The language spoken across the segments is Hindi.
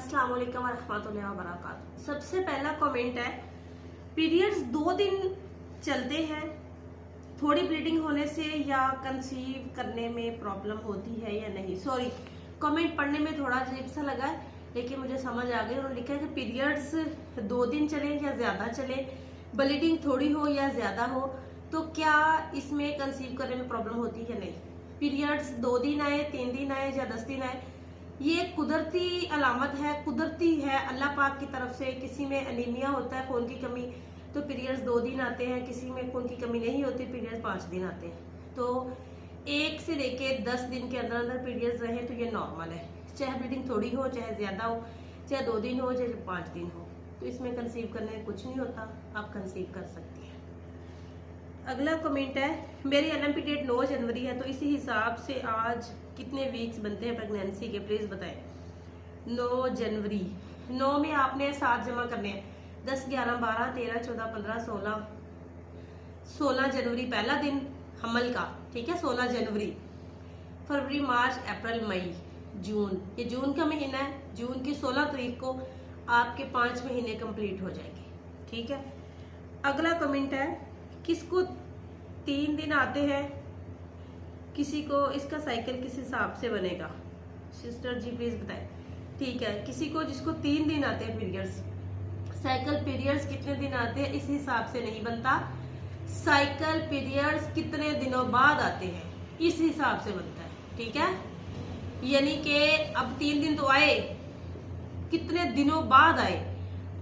अस्सलाम वालेकुम रहमतुल्लाहि व बरकातहू। सबसे पहला कमेंट है, पीरियड्स 2 दिन चलते हैं, थोड़ी ब्लीडिंग होने से या कंसीव करने में प्रॉब्लम होती है या नहीं। सॉरी, कमेंट पढ़ने में थोड़ा अजीब सा लगा है, लेकिन मुझे समझ आ गई। उन्होंने लिखा है कि पीरियड्स 2 दिन चले या ज्यादा चले, ब्लीडिंग थोड़ी हो या ज्यादा हो, तो क्या इसमें कंसीव करने में प्रॉब्लम होती है या नहीं। पीरियड्स 2 दिन आए, 3 दिन आए या 10 दिन आए, ये कुदरती अलामत है, कुदरती है अल्लाह पाक की तरफ से। किसी में एनीमिया होता है, खून की कमी, तो पीरियड्स 2 दिन आते हैं। किसी में खून की कमी नहीं होती, पीरियड्स 5 दिन आते हैं। तो 1 से लेके 10 दिन के अंदर अंदर पीरियड्स रहे तो ये नॉर्मल है, चाहे ब्लीडिंग थोड़ी हो, चाहे ज्यादा हो, चाहे 2 दिन हो, चाहे 5 दिन हो। तो इसमें कंसीव करने में कुछ नहीं होता, आप कंसीव कर सकती हैं। अगला कमेंट है, मेरी एनएमपी डेट 9 जनवरी है, तो इसी हिसाब से आज कितने वीक्स बनते हैं प्रेगनेंसी के, प्लीज बताएं। 9 जनवरी, 9 में आपने 7 जमा करने हैं, 10, 11, 12, 13, 14, 15, 16, 16 जनवरी पहला दिन हमल का, ठीक है। 16 जनवरी, फरवरी, मार्च, अप्रैल, मई, जून, ये जून का महीना है। जून की 16 तारीख को आपके 5 महीने कंप्लीट हो जाएंगे, ठीक है। अगला कमेंट है, किसको 3 दिन आते हैं, किसी को इसका साइकिल किस हिसाब से बनेगा। सिस्टर जी प्लीज बताएं, ठीक है। किसी को जिसको 3 दिन आते हैं पीरियड्स, साइकिल पीरियड्स कितने दिन आते हैं इस हिसाब से नहीं बनता, साइकिल पीरियड्स कितने दिनों बाद आते हैं इस हिसाब से बनता है, ठीक है। यानी कि अब 3 दिन तो आए, कितने दिनों बाद आए,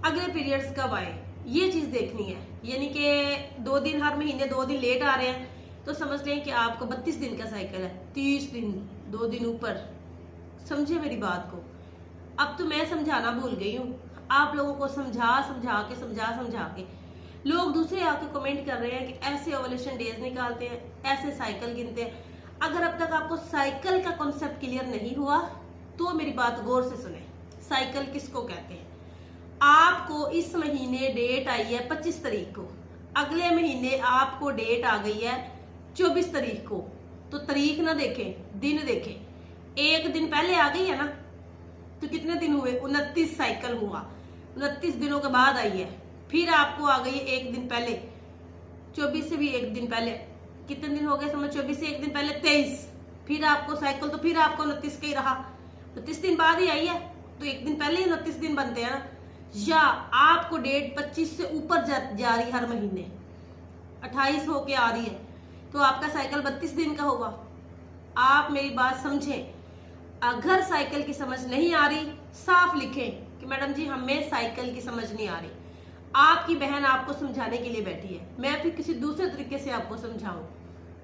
अगले पीरियड्स कब आए, ये चीज देखनी है। यानी कि 2 दिन हर महीने 2 दिन लेट आ रहे हैं, तो समझ लें कि आपको 32 दिन का साइकिल है, 30 दिन, 2 दिन ऊपर। समझे मेरी बात को। अब तो मैं समझाना भूल गई हूँ, आप लोगों को समझा के लोग दूसरे आके कमेंट कर रहे हैं कि ऐसे ओवुलेशन डेज निकालते हैं, ऐसे साइकिल गिनते हैं। अगर अब तक आपको साइकिल का कॉन्सेप्ट क्लियर नहीं हुआ तो मेरी बात गौर से सुने। साइकिल किसको कहते हैं। आपको इस महीने डेट आई है 25 तारीख को, अगले महीने आपको डेट आ गई है 24 तारीख को, तो तारीख ना देखें, दिन देखें। 1 दिन पहले आ गई है ना, तो कितने दिन हुए, 29 साइकिल हुआ, 29 दिनों के बाद आई है। फिर आपको आ गई है 1 दिन पहले, 24 से भी 1 दिन पहले, कितने दिन हो गए समझ, 24 से 1 दिन पहले 23, फिर आपको साइकिल, तो फिर आपको 29 का ही रहा, 29 दिन बाद ही आई है, तो 1 दिन पहले ही 29 दिन बनते हैं ना। या आपको डेट 25 से ऊपर जा रही हर महीने, 28 होके आ रही है, तो आपका साइकिल 32 दिन का होगा। आप मेरी बात समझें। अगर साइकिल की समझ नहीं आ रही, साफ लिखें कि मैडम जी हमें साइकिल की समझ नहीं आ रही। आपकी बहन आपको समझाने के लिए बैठी है, मैं फिर किसी दूसरे तरीके से आपको समझाऊं,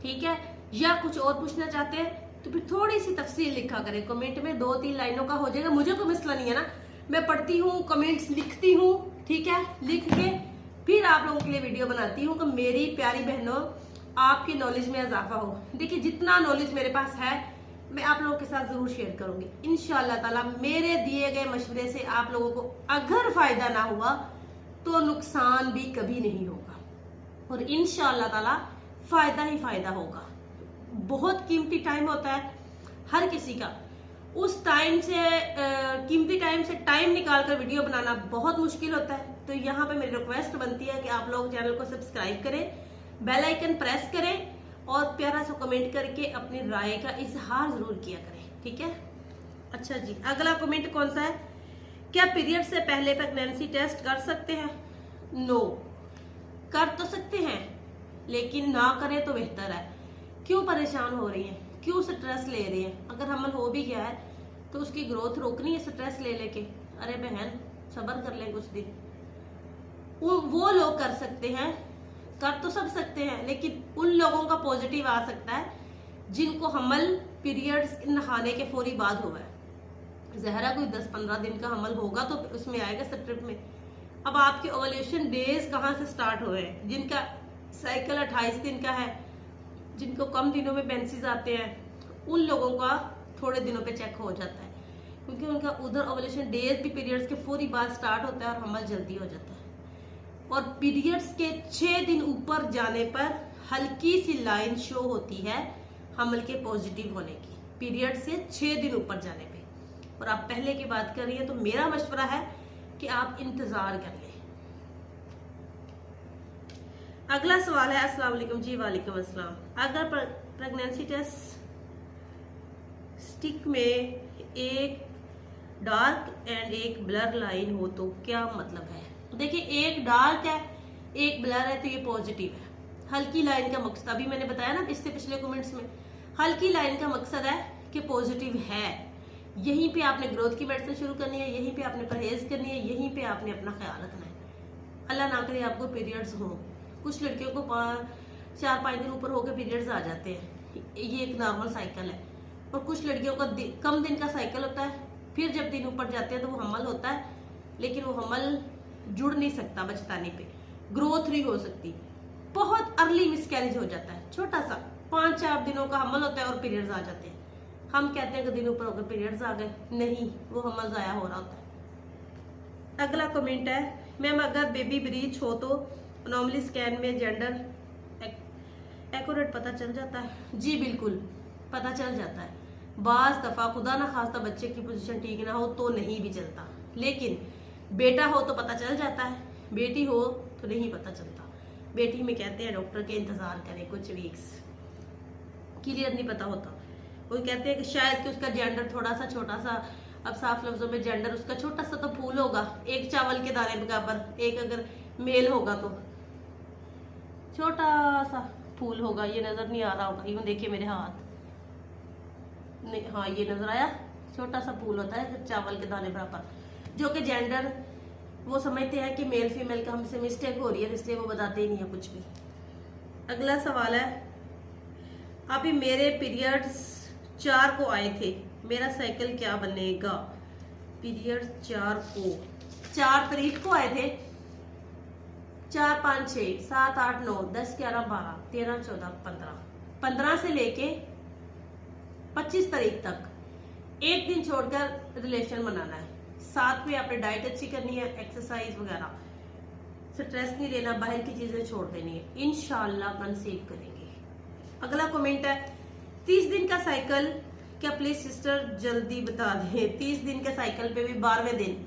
ठीक है। या कुछ और पूछना चाहते हैं तो फिर थोड़ी सी तफसील लिखा करें कमेंट में, 2-3 लाइनों का हो जाएगा। मुझे कोई मसला नहीं है ना, मैं पढ़ती हूँ, कमेंट्स लिखती हूँ, ठीक है। लिख के फिर आप लोगों के लिए वीडियो बनाती हूँ कि मेरी प्यारी बहनों आपकी नॉलेज में इजाफा हो। देखिए जितना नॉलेज मेरे पास है मैं आप लोगों के साथ जरूर शेयर करूंगी इंशाअल्लाह ताला। मेरे दिए गए मशवरे से आप लोगों को अगर फायदा ना हुआ तो नुकसान भी कभी नहीं होगा, और इंशाअल्लाह ताला फायदा ही फायदा होगा। बहुत कीमती टाइम होता है हर किसी का, उस टाइम से कीमती टाइम से टाइम निकाल कर वीडियो बनाना बहुत मुश्किल होता है। तो यहाँ पे मेरी रिक्वेस्ट बनती है कि आप लोग चैनल को सब्सक्राइब करें, बेल आइकन प्रेस करें और प्यारा सा कमेंट करके अपनी राय का इजहार जरूर किया करें, ठीक है। अच्छा जी, अगला कमेंट कौन सा है, क्या पीरियड से पहले प्रेगनेंसी टेस्ट कर सकते हैं। नो, कर तो सकते हैं लेकिन ना करें तो बेहतर है। क्यों परेशान हो रही है, क्यों स्ट्रेस ले रही है। अगर हमल हो भी गया है तो उसकी ग्रोथ रोकनी है स्ट्रेस ले लेके। अरे बहन सब्र कर ले कुछ दिन। वो लोग कर सकते हैं, कर तो सब सकते हैं, लेकिन उन लोगों का पॉजिटिव आ सकता है जिनको हमल पीरियड्स नहाने के फौरी बाद हुआ है। जहरा कोई 10-15 दिन का हमल होगा तो उसमें आएगा स्ट्रिप में। अब आपके ओवुलेशन डेज कहाँ से स्टार्ट हुए हैं, जिनका साइकिल 28 दिन का है, जिनको कम दिनों में मेंसेस आते हैं, उन लोगों का थोड़े दिनों पे चेक हो जाता है, क्योंकि उनका उधर ओवुलेशन डेज भी पीरियड्स के फौरी बाद स्टार्ट होता है और हमल जल्दी हो जाता है। और पीरियड्स के 6 दिन ऊपर जाने पर हल्की सी लाइन शो होती है हमल के पॉजिटिव होने की, पीरियड से 6 दिन ऊपर जाने पे। और आप पहले की बात कर रही हैं, तो मेरा मशवरा है कि आप इंतजार कर लें। अगला सवाल है, अस्सलाम वालेकुम जी। वालेकुम अस्सलाम। अगर प्रेगनेंसी टेस्ट स्टिक में एक डार्क एंड एक ब्लर लाइन हो तो क्या मतलब है? देखिए, एक डार्क है एक ब्लर है तो ये पॉजिटिव है। हल्की लाइन का मकसद अभी मैंने बताया ना इससे पिछले कमेंट्स में, हल्की लाइन का मकसद है कि पॉजिटिव है। यहीं पे आपने ग्रोथ की मेडिसिन शुरू करनी है, यहीं पे आपने परहेज करनी है, यहीं पे आपने अपना ख्याल रखना है। अल्लाह ना करे आपको पीरियड्स हो। कुछ लड़कियों को 4-5 दिन ऊपर होकर पीरियड्स आ जाते हैं, ये एक नॉर्मल साइकिल है। और कुछ लड़कियों का कम दिन का साइकिल होता है, फिर जब दिन ऊपर जाते हैं तो वो हमल होता है, लेकिन वो हमल जुड़ नहीं सकता बचताने पे, ग्रोथ नहीं हो सकती, बहुत अर्ली मिसकैरेज हो जाता है। छोटा सा 5-4 दिनों का हमल होता है और पीरियड्स आ जाते हैं। हम कहते हैं कि दिन ऊपर होकर पीरियड्स आ गए, नहीं, वो हमल जाया हो रहा होता है। अगला कमेंट है, मैम अगर बेबी ब्रीच हो तो नॉर्मली स्कैन में जेंडर एक्यूरेट पता चल जाता है? जी बिल्कुल, पता चल जाता है। बाज दफा खुदा ना खास्ता बच्चे की पोजीशन ठीक ना हो तो नहीं भी चलता, लेकिन बेटा हो तो पता चल जाता है, बेटी हो तो नहीं पता चलता। बेटी में कहते हैं डॉक्टर के इंतजार करें कुछ वीक्स, क्लियर नहीं पता होता। वो कहते हैं कि शायद कि उसका जेंडर थोड़ा सा छोटा सा, अब साफ लफ्जों में जेंडर उसका छोटा सा तो फूल होगा, एक चावल के दाने बराबर, एक अगर मेल होगा तो छोटा सा फूल होगा। ये नजर नहीं आ रहा होगा, यूं देखिए मेरे हाथ नहीं, हाँ ये नजर आया, छोटा सा फूल होता है चावल के दाने बराबर, जो कि जेंडर वो समझते हैं कि मेल फीमेल का हमसे मिस्टेक हो रही है, इसलिए वो बताते ही नहीं है कुछ भी। अगला सवाल है, अभी मेरे पीरियड्स 4 को आए थे, मेरा साइकिल क्या बनेगा? पीरियड्स 4 तारीख को आए थे, 4, 5, 6, 7, 8, 9, 10, 11, 12, 13, 14, 15 से लेके 25 तारीख तक एक दिन छोड़कर रिलेशन बनाना है। साथ में आपने डाइट अच्छी करनी है, एक्सरसाइज वगैरह, स्ट्रेस नहीं लेना, बाहर की चीजें छोड़ देनी है, इंशाल्लाह कंसीव करेंगे। अगला कमेंट है, 30 दिन का साइकिल क्या प्लीज सिस्टर जल्दी बता दें। 30 दिन के साइकिल पे भी 12वें दिन,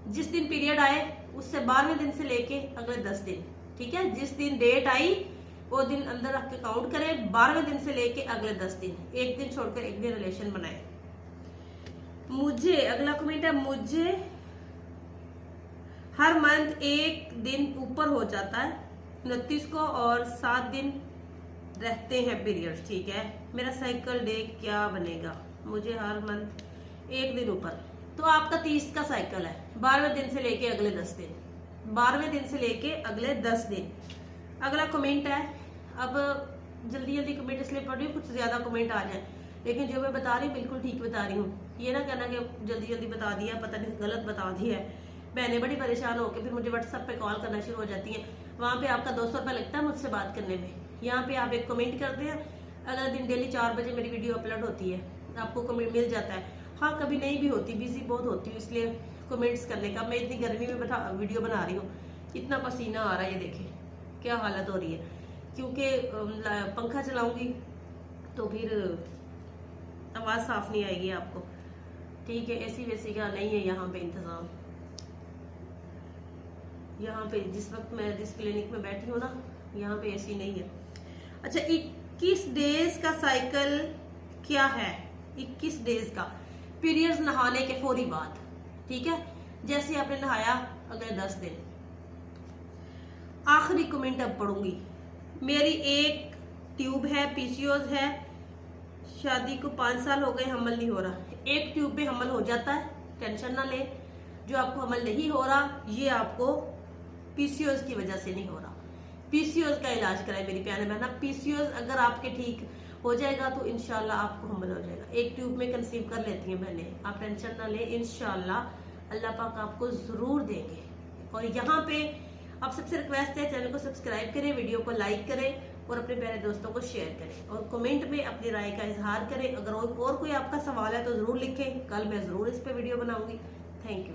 जिस दिन पीरियड आए उससे 12वें दिन से लेके अगले 10 दिन, ठीक है, जिस दिन डेट आई वो दिन अंदर रख के काउंट करें, 12वें दिन से लेके अगले 10 दिन, एक दिन छोड़कर एक दिन रिलेशन बनाए। मुझे अगला कमेंट है, मुझे हर मंथ एक दिन ऊपर हो जाता है 29 को और 7 दिन रहते हैं पीरियड्स, ठीक है, मेरा साइकिल डे क्या बनेगा? मुझे हर मंथ एक दिन ऊपर, तो आपका 30 का साइकिल है, 12वें दिन से लेके अगले 10 दिन, 12वें दिन से लेके अगले 10 दिन। अगला कमेंट है, अब जल्दी जल्दी कमेंट इसलिए पढ़ रही हूँ कुछ ज्यादा कमेंट आ जाए, लेकिन जो मैं बता रही हूँ बिल्कुल ठीक बता रही हूँ, ये ना कहना कि जल्दी जल्दी बता दिया, पता नहीं गलत बता दिया है। बहनें बड़ी परेशान होकर फिर मुझे व्हाट्सएप पे कॉल करना शुरू हो जाती हैं, वहाँ पे आपका 200 रुपये लगता है मुझसे बात करने में। यहाँ पे आप एक कमेंट करते हैं, अगले दिन डेली 4 बजे मेरी वीडियो अपलोड होती है, आपको कमेंट मिल जाता है। हाँ कभी नहीं भी होती, बिजी बहुत होती हूँ, इसलिए कमेंट्स करने का, मैं इतनी गर्मी में वीडियो बना रही हूँ, इतना पसीना आ रहा है, ये देखें क्या हालत हो रही है, क्योंकि पंखा चलाऊंगी तो फिर आवाज साफ नहीं आएगी आपको, ठीक है। एसी वेसी का नहीं है यहाँ पे इंतजाम, यहाँ पे जिस वक्त मैं जिस क्लिनिक में बैठी हूँ ना, यहाँ पे एसी नहीं है। अच्छा, 21 डेज का साइकिल क्या है? 21 डेज का पीरियड्स नहाने के फौरी बाद, ठीक है, जैसे आपने नहाया अगले 10 दिन। आखिरी कमेंट अब पढ़ूंगी, मेरी एक ट्यूब है, पीसीओस है, शादी को 5 साल हो गए, हमल नहीं हो रहा। एक ट्यूब पे हमल हो जाता है, टेंशन ना ले, जो आपको हमल नहीं हो रहा ये आपको पीसीओस की वजह से नहीं हो रहा। पीसीओस का इलाज कराए मेरी प्यारे बहना, पीसीओस अगर आपके ठीक हो जाएगा तो इंशाल्लाह आपको हमल हो जाएगा। एक ट्यूब में कंसीव कर लेती हैं बहनें, आप टेंशन ना ले, इंशाल्लाह अल्लाह पाक आपको जरूर देंगे। और यहाँ पे आप सबसे रिक्वेस्ट है, चैनल को सब्सक्राइब करें, वीडियो को लाइक करें और अपने प्यारे दोस्तों को शेयर करें और कमेंट में अपनी राय का इजहार करें। अगर और कोई आपका सवाल है तो जरूर लिखें, कल मैं जरूर इस पे वीडियो बनाऊंगी। Thank you.